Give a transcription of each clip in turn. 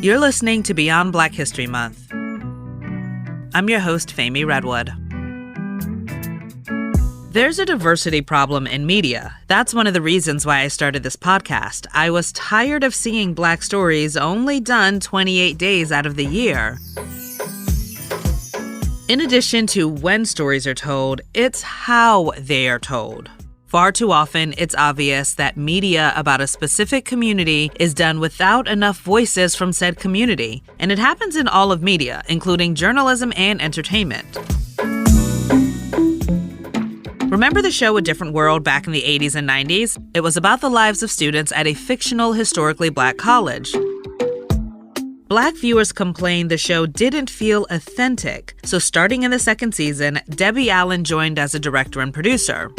You're listening to Beyond Black History Month. I'm your host, Femi Redwood. There's a diversity problem in media. That's one of the reasons why I started this podcast. I was tired of seeing Black stories only done 28 days out of the year. In addition to when stories are told, it's how they are told. Far too often, it's obvious that media about a specific community is done without enough voices from said community. And it happens in all of media, including journalism and entertainment. Remember the show A Different World back in the 80s and 90s? It was about the lives of students at a fictional, historically Black college. Black viewers complained the show didn't feel authentic, so starting in the second season, Debbie Allen joined as a director and producer.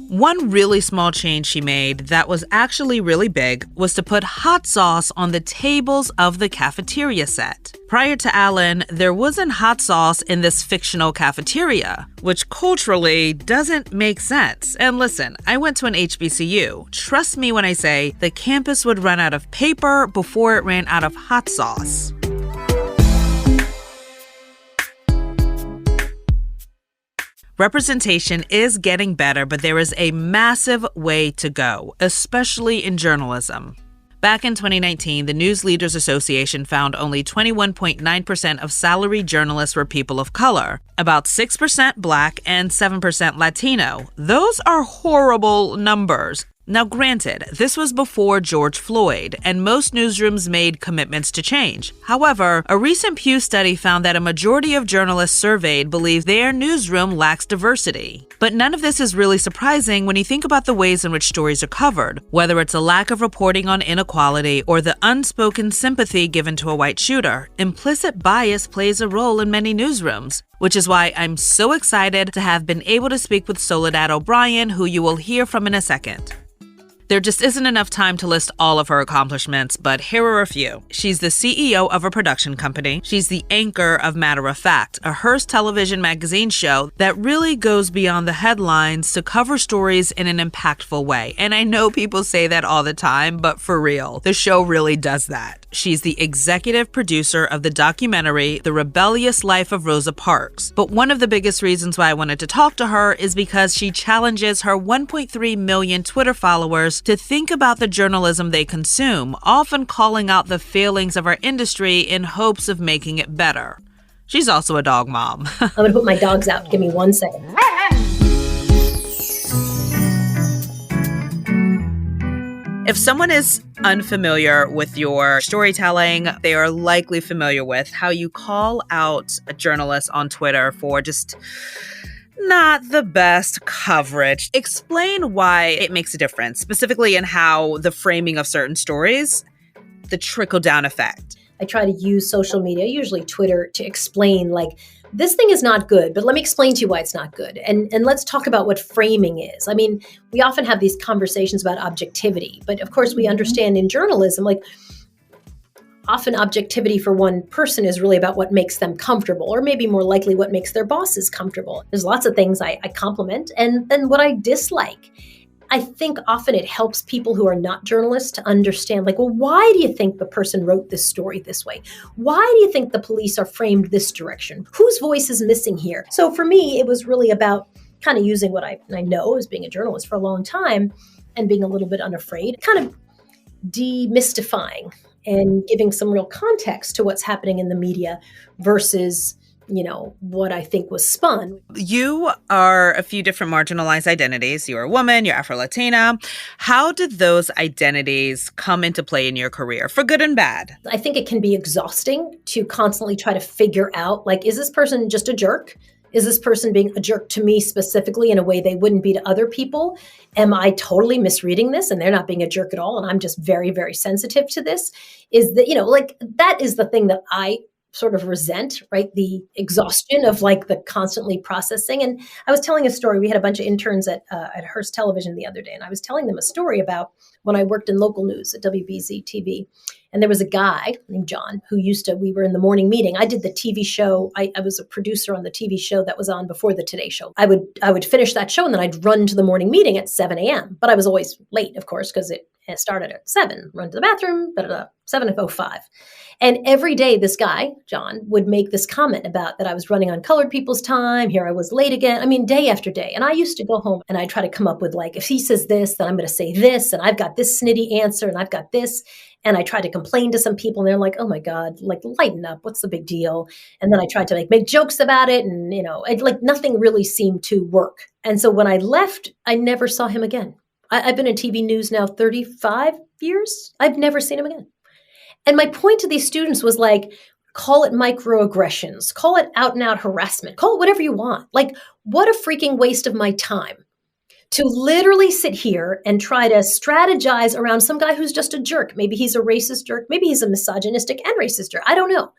One really small change she made that was actually really big was to put hot sauce on the tables of the cafeteria set. Prior to Allen, there wasn't hot sauce in this fictional cafeteria, which culturally doesn't make sense. And listen, I went to an HBCU. Trust me when I say the campus would run out of paper before it ran out of hot sauce. Representation is getting better, but there is a massive way to go, especially in journalism. Back in 2019, the News Leaders Association found only 21.9% of salaried journalists were people of color, about 6% Black and 7% Latino. Those are horrible numbers. Now, granted, this was before George Floyd, and most newsrooms made commitments to change. However, a recent Pew study found that a majority of journalists surveyed believe their newsroom lacks diversity. But none of this is really surprising when you think about the ways in which stories are covered, whether it's a lack of reporting on inequality or the unspoken sympathy given to a white shooter. Implicit bias plays a role in many newsrooms, which is why I'm so excited to have been able to speak with Soledad O'Brien, who you will hear from in a second. There just isn't enough time to list all of her accomplishments, but here are a few. She's the CEO of a production company. She's the anchor of Matter of Fact, a Hearst television magazine show that really goes beyond the headlines to cover stories in an impactful way. And I know people say that all the time, but for real, the show really does that. She's the executive producer of the documentary The Rebellious Life of Rosa Parks. But one of the biggest reasons why I wanted to talk to her is because she challenges her 1.3 million Twitter followers to think about the journalism they consume, often calling out the failings of our industry in hopes of making it better. She's also a dog mom. I'm going to put my dogs out. Give me 1 second. If someone is unfamiliar with your storytelling, they are likely familiar with how you call out a journalist on Twitter for just not the best coverage. Explain why it makes a difference, specifically in how the framing of certain stories, the trickle-down effect. I try to use social media, usually Twitter, to explain, like, this thing is not good, but let me explain to you why it's not good. And let's talk about what framing is. I mean, we often have these conversations about objectivity, but of course we understand in journalism, like, often objectivity for one person is really about what makes them comfortable, or maybe more likely what makes their bosses comfortable. There's lots of things I compliment, and then what I dislike. I think often it helps people who are not journalists to understand, like, well, why do you think the person wrote this story this way? Why do you think the police are framed this direction? Whose voice is missing here? So for me, it was really about kind of using what I know as being a journalist for a long time and being a little bit unafraid, kind of demystifying and giving some real context to what's happening in the media versus, what I think was spun. You are a few different marginalized identities. You're a woman, you're Afro-Latina. How did those identities come into play in your career, for good and bad? I think it can be exhausting to constantly try to figure out, like, is this person just a jerk? Is this person being a jerk to me specifically in a way they wouldn't be to other people? Am I totally misreading this and they're not being a jerk at all and I'm just very, very sensitive to this? Is that, that is the thing that I sort of resent, right? The exhaustion of the constantly processing. And I was telling a story. We had a bunch of interns at Hearst Television the other day, and I was telling them a story about when I worked in local news at WBZ TV. And there was a guy named John who we were in the morning meeting. I did the TV show. I was a producer on the TV show that was on before the Today Show. I would finish that show and then I'd run to the morning meeting at 7 a.m. But I was always late, of course, because it And it started at 7, run to the bathroom, 7:05. And every day this guy, John, would make this comment about that I was running on colored people's time. Here I was late again. I mean, day after day. And I used to go home and I try to come up with like, if he says this, then I'm going to say this. And I've got this snitty answer and I've got this. And I tried to complain to some people and they're like, oh my God, like lighten up. What's the big deal? And then I tried to make jokes about it. And, like nothing really seemed to work. And so when I left, I never saw him again. I've been in TV news now 35 years. I've never seen him again. And my point to these students was like, call it microaggressions, call it out and out harassment, call it whatever you want. Like, what a freaking waste of my time to literally sit here and try to strategize around some guy who's just a jerk. Maybe he's a racist jerk. Maybe he's a misogynistic and racist jerk. I don't know.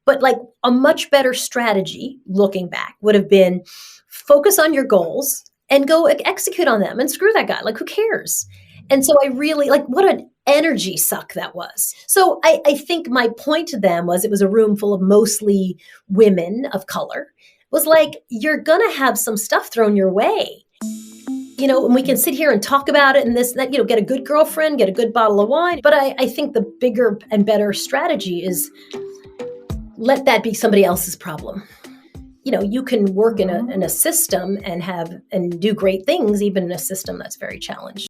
But like a much better strategy looking back would have been focus on your goals and go execute on them and screw that guy. Like, who cares? And so I really what an energy suck that was. So I think my point to them was it was a room full of mostly women of color, was like, you're going to have some stuff thrown your way. And we can sit here and talk about it and this, that, get a good girlfriend, get a good bottle of wine. But I think the bigger and better strategy is let that be somebody else's problem. You can work in a system and do great things, even in a system that's very challenged.